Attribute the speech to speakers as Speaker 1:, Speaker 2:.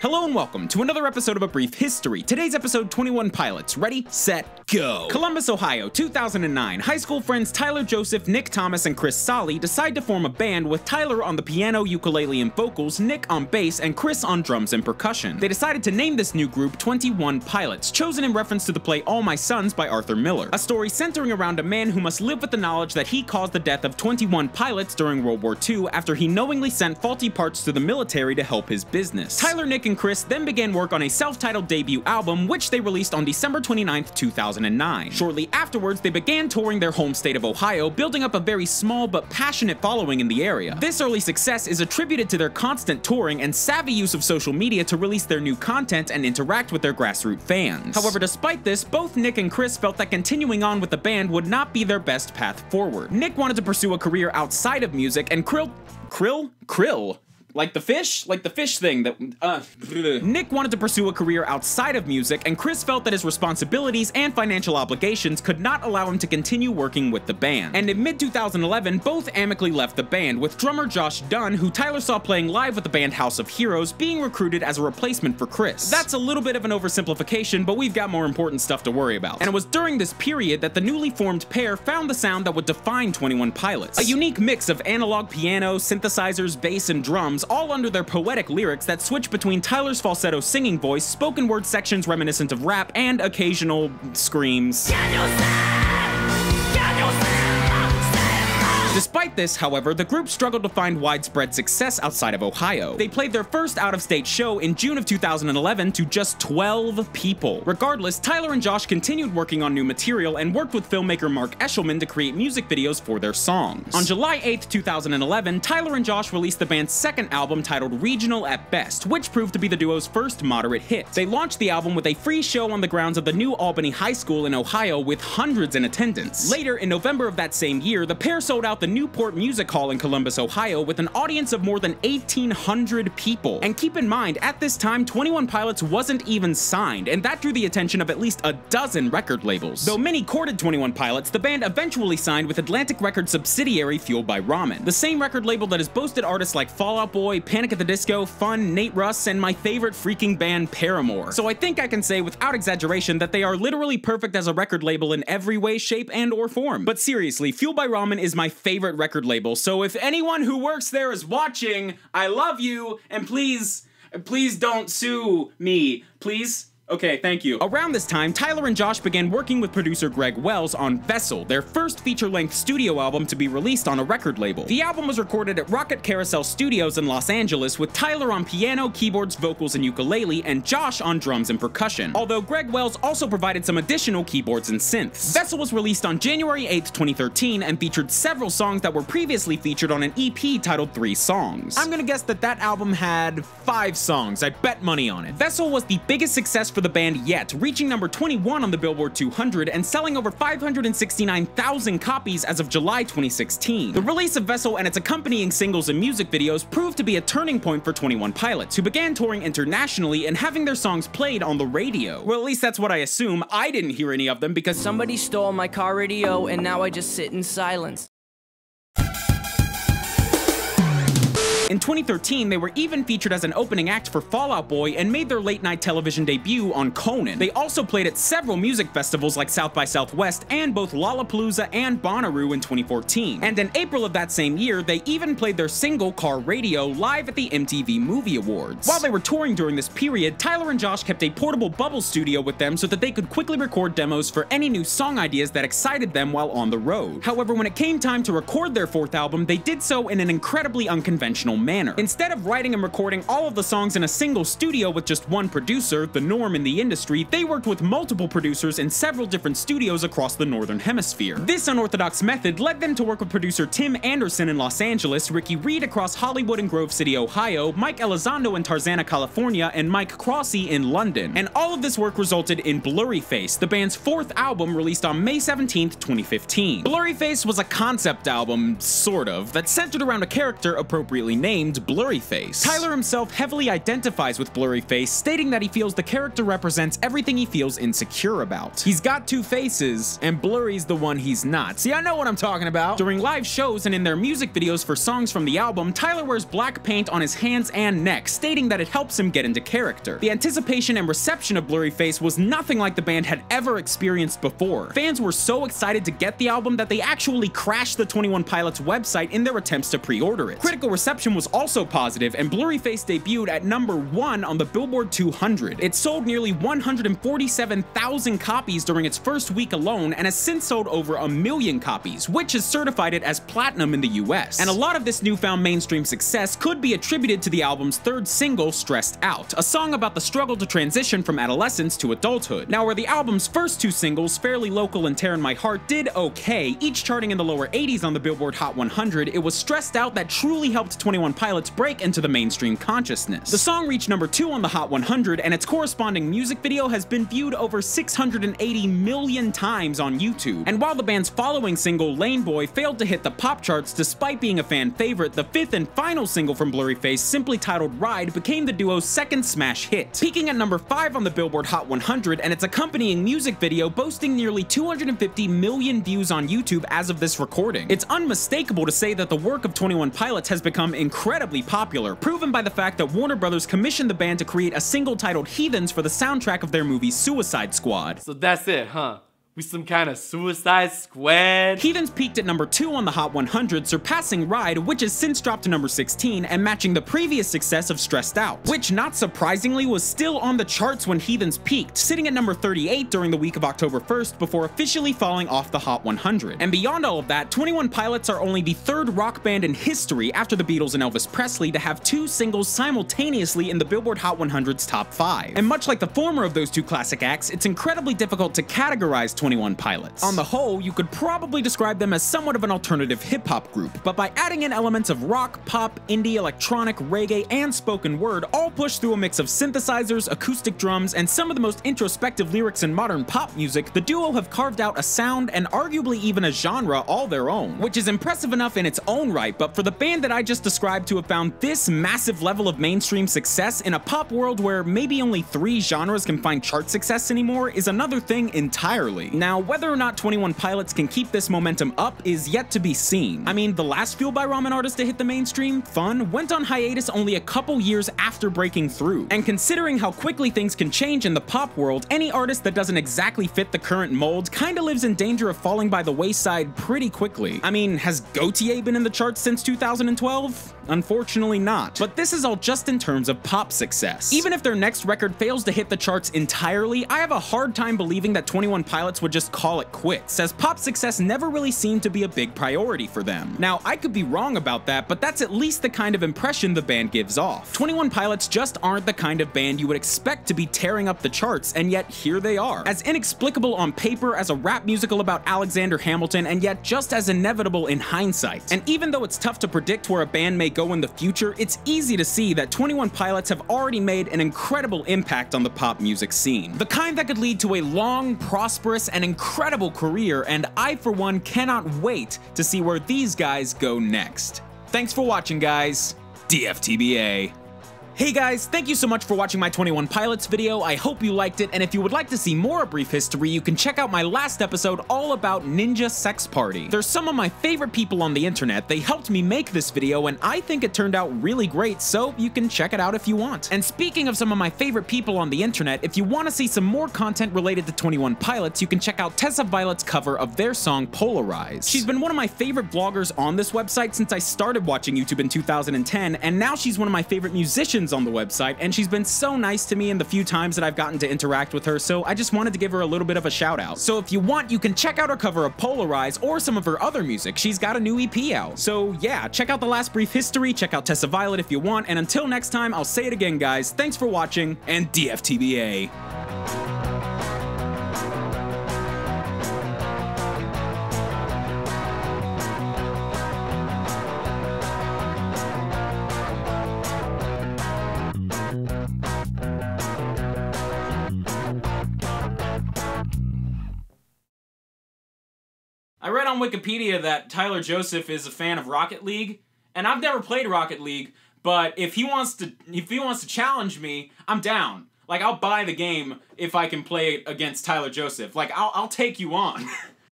Speaker 1: Hello and welcome to another episode of A Brief History. Today's episode, 21 Pilots. Ready, set, go! Columbus, Ohio, 2009. High school friends Tyler Joseph, Nick Thomas, and Chris Solly decide to form a band with Tyler on the piano, ukulele, and vocals, Nick on bass, and Chris on drums and percussion. They decided to name this new group 21 Pilots, chosen in reference to the play All My Sons by Arthur Miller, a story centering around a man who must live with the knowledge that he caused the death of 21 pilots during World War II after he knowingly sent faulty parts to the military to help his business. Tyler, Nick, and Chris then began work on a self-titled debut album, which they released on December 29, 2009. Shortly afterwards, they began touring their home state of Ohio, building up a very small but passionate following in the area. This early success is attributed to their constant touring and savvy use of social media to release their new content and interact with their grassroots fans. However, despite this, both Nick and Chris felt that continuing on with the band would not be their best path forward. Nick wanted to pursue a career outside of music, and Krill? Like the fish thing that, Nick wanted to pursue a career outside of music, and Chris felt that his responsibilities and financial obligations could not allow him to continue working with the band. And in mid-2011, both amicably left the band, with drummer Josh Dunn, who Tyler saw playing live with the band House of Heroes, being recruited as a replacement for Chris. That's a little bit of an oversimplification, but we've got more important stuff to worry about. And it was during this period that the newly formed pair found the sound that would define 21 Pilots. A unique mix of analog piano, synthesizers, bass, and drums, all under their poetic lyrics that switch between Tyler's falsetto singing voice, spoken word sections reminiscent of rap, and occasional screams. Despite this, however, the group struggled to find widespread success outside of Ohio. They played their first out-of-state show in June of 2011 to just 12 people. Regardless, Tyler and Josh continued working on new material and worked with filmmaker Mark Eshelman to create music videos for their songs. On July 8, 2011, Tyler and Josh released the band's second album titled Regional at Best, which proved to be the duo's first moderate hit. They launched the album with a free show on the grounds of the New Albany High School in Ohio with hundreds in attendance. Later, in November of that same year, the pair sold out the Newport Music Hall in Columbus, Ohio, with an audience of more than 1,800 people. And keep in mind, at this time, 21 Pilots wasn't even signed, and that drew the attention of at least a dozen record labels. Though many courted 21 Pilots, the band eventually signed with Atlantic Records subsidiary Fueled by Ramen, the same record label that has boasted artists like Fall Out Boy, Panic at the Disco, Fun, Nate Russ, and my favorite freaking band, Paramore. So I think I can say without exaggeration that they are literally perfect as a record label in every way, shape, and or form. But seriously, Fueled by Ramen is my favorite record label, so if anyone who works there is watching, I love you, and please don't sue me, please. Okay, thank you. Around this time, Tyler and Josh began working with producer Greg Wells on Vessel, their first feature-length studio album to be released on a record label. The album was recorded at Rocket Carousel Studios in Los Angeles, with Tyler on piano, keyboards, vocals, and ukulele, and Josh on drums and percussion, although Greg Wells also provided some additional keyboards and synths. Vessel was released on January 8, 2013, and featured several songs that were previously featured on an EP titled 3 Songs. I'm gonna guess that that album had 5 songs. I bet money on it. Vessel was the biggest success for the band yet, reaching number 21 on the Billboard 200 and selling over 569,000 copies as of July 2016. The release of Vessel and its accompanying singles and music videos proved to be a turning point for 21 Pilots, who began touring internationally and having their songs played on the radio. Well, at least that's what I assume. I didn't hear any of them because
Speaker 2: somebody stole my car radio and now I just sit in silence.
Speaker 1: In 2013, they were even featured as an opening act for Fall Out Boy and made their late-night television debut on Conan. They also played at several music festivals like South by Southwest and both Lollapalooza and Bonnaroo in 2014. And in April of that same year, they even played their single Car Radio live at the MTV Movie Awards. While they were touring during this period, Tyler and Josh kept a portable bubble studio with them so that they could quickly record demos for any new song ideas that excited them while on the road. However, when it came time to record their fourth album, they did so in an incredibly unconventional manner. Instead of writing and recording all of the songs in a single studio with just one producer, the norm in the industry, they worked with multiple producers in several different studios across the Northern Hemisphere. This unorthodox method led them to work with producer Tim Anderson in Los Angeles, Ricky Reed across Hollywood and Grove City, Ohio, Mike Elizondo in Tarzana, California, and Mike Crossey in London. And all of this work resulted in Blurryface, the band's fourth album released on May 17, 2015. Blurryface was a concept album, sort of, that centered around a character appropriately named named Blurryface. Tyler himself heavily identifies with Blurryface, stating that he feels the character represents everything he feels insecure about. He's got two faces, and Blurry's the one he's not. See, I know what I'm talking about. During live shows and in their music videos for songs from the album, Tyler wears black paint on his hands and neck, stating that it helps him get into character. The anticipation and reception of Blurryface was nothing like the band had ever experienced before. Fans were so excited to get the album that they actually crashed the 21 Pilots website in their attempts to pre-order it. Critical reception was also positive, and Blurryface debuted at #1 on the Billboard 200. It sold nearly 147,000 copies during its first week alone, and has since sold over 1 million copies, which has certified it as platinum in the US. And a lot of this newfound mainstream success could be attributed to the album's third single, Stressed Out, a song about the struggle to transition from adolescence to adulthood. Now, where the album's first two singles, Fairly Local and Tearin' My Heart, did okay, each charting in the lower 80s on the Billboard Hot 100, it was Stressed Out that truly helped 21 Pilots break into the mainstream consciousness. The song reached #2 on the Hot 100, and its corresponding music video has been viewed over 680 million times on YouTube. And while the band's following single, Lane Boy, failed to hit the pop charts despite being a fan favorite, the fifth and final single from Blurryface, simply titled Ride, became the duo's second smash hit, peaking at #5 on the Billboard Hot 100, and its accompanying music video boasting nearly 250 million views on YouTube as of this recording. It's unmistakable to say that the work of 21 Pilots has become incredibly popular, proven by the fact that Warner Brothers commissioned the band to create a single titled Heathens for the soundtrack of their movie Suicide Squad.
Speaker 3: So that's it, huh? We some kind of Suicide Squad?
Speaker 1: Heathens peaked at #2 on the Hot 100, surpassing Ride, which has since dropped to #16 and matching the previous success of Stressed Out, which not surprisingly was still on the charts when Heathens peaked, sitting at #38 during the week of October 1st before officially falling off the Hot 100. And beyond all of that, 21 Pilots are only the third rock band in history after the Beatles and Elvis Presley to have two singles simultaneously in the Billboard Hot 100's top 5. And much like the former of those two classic acts, it's incredibly difficult to categorize 21 Pilots. On the whole, you could probably describe them as somewhat of an alternative hip-hop group, but by adding in elements of rock, pop, indie, electronic, reggae, and spoken word, all pushed through a mix of synthesizers, acoustic drums, and some of the most introspective lyrics in modern pop music, the duo have carved out a sound and arguably even a genre all their own, which is impressive enough in its own right, but for the band that I just described to have found this massive level of mainstream success in a pop world where maybe only 3 genres can find chart success anymore is another thing entirely. Now, whether or not 21 Pilots can keep this momentum up is yet to be seen. I mean, the last Fueled by Ramen artist to hit the mainstream, Fun, went on hiatus only a couple years after breaking through. And considering how quickly things can change in the pop world, any artist that doesn't exactly fit the current mold kinda lives in danger of falling by the wayside pretty quickly. I mean, has Gautier been in the charts since 2012? Unfortunately not. But this is all just in terms of pop success. Even if their next record fails to hit the charts entirely, I have a hard time believing that 21 Pilots would just call it quits, as pop success never really seemed to be a big priority for them. Now, I could be wrong about that, but that's at least the kind of impression the band gives off. 21 Pilots just aren't the kind of band you would expect to be tearing up the charts, and yet here they are. As inexplicable on paper as a rap musical about Alexander Hamilton, and yet just as inevitable in hindsight. And even though it's tough to predict where a band may go in the future, it's easy to see that 21 Pilots have already made an incredible impact on the pop music scene. The kind that could lead to a long, prosperous, and incredible career, and I for one cannot wait to see where these guys go next. Thanks for watching, guys. DFTBA. Hey guys, thank you so much for watching my 21 Pilots video. I hope you liked it, and if you would like to see more of Brief History, you can check out my last episode all about Ninja Sex Party. They're some of my favorite people on the internet. They helped me make this video, and I think it turned out really great, so you can check it out if you want. And speaking of some of my favorite people on the internet, if you want to see some more content related to 21 Pilots, you can check out Tessa Violet's cover of their song Polarize. She's been one of my favorite vloggers on this website since I started watching YouTube in 2010, and now she's one of my favorite musicians on the website, and she's been so nice to me in the few times that I've gotten to interact with her, so I just wanted to give her a little bit of a shout out. So if you want, you can check out her cover of Polarize or some of her other music. She's got a new EP out. So yeah, check out the last Brief History, check out Tessa Violet if you want, and until next time, I'll say it again, guys, thanks for watching, and DFTBA. I read on Wikipedia that Tyler Joseph is a fan of Rocket League, and I've never played Rocket League, but if he wants to challenge me, I'm down. Like, I'll buy the game if I can play it against Tyler Joseph. Like, I'll take you on.